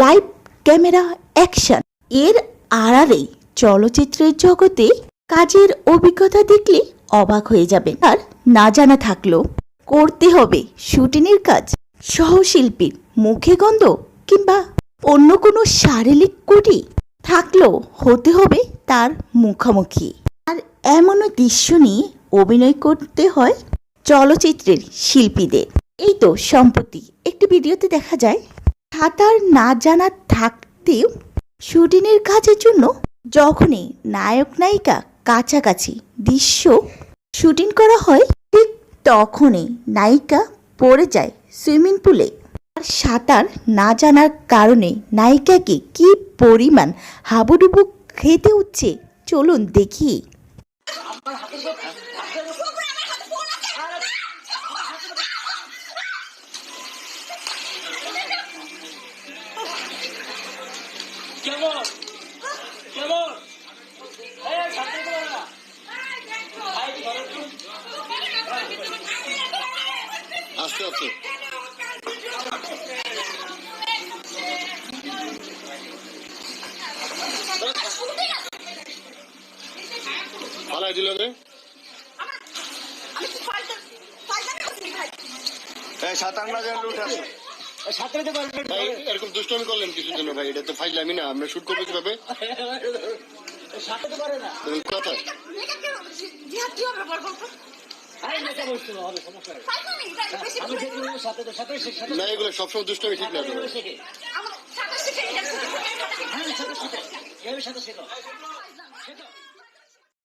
Live camera action. এর আড়ালেই চলচ্চিত্রের জগতে কাজের অভিজ্ঞতা দেখলে অবাক হয়ে যাবেন। আর না জানা থাকলেও করতে হবে শুটিংয়ের কাজ। সহশিল্পীর মুখে গন্ধ কিংবা অন্য কোনো শারীরিক কুটি থাকলেও হতে হবে তার মুখোমুখি। আর এমনও দৃশ্য নিয়ে অভিনয় করতে হয় চলচ্চিত্রের শিল্পীদের। এই তো সম্প্রতি একটি ভিডিওতে দেখা যায় সাঁতার না জানা থাকতেও শুটিংয়ের কাজের জন্য যখনই নায়ক নায়িকা কাছাকাছি দৃশ্য শুটিং করা হয়, ঠিক তখনই নায়িকা পড়ে যায় সুইমিং পুলে। আর সাঁতার না জানার কারণে নায়িকাকে কি পরিমাণ হাবুডুবু খেতে হচ্ছে চলুন দেখি। আস্তে আস্তে ফালাই দিল রে। সাঁতার না জানলে উঠে আসে ভাই, এরকম দুষ্টমি করলেন কিছুর জন্য ভাই? এটা তো ফাইলামি না, আমরা শুট করবো কিভাবে? কথা না, এগুলো সবসময় দুষ্টমি ঠিক না।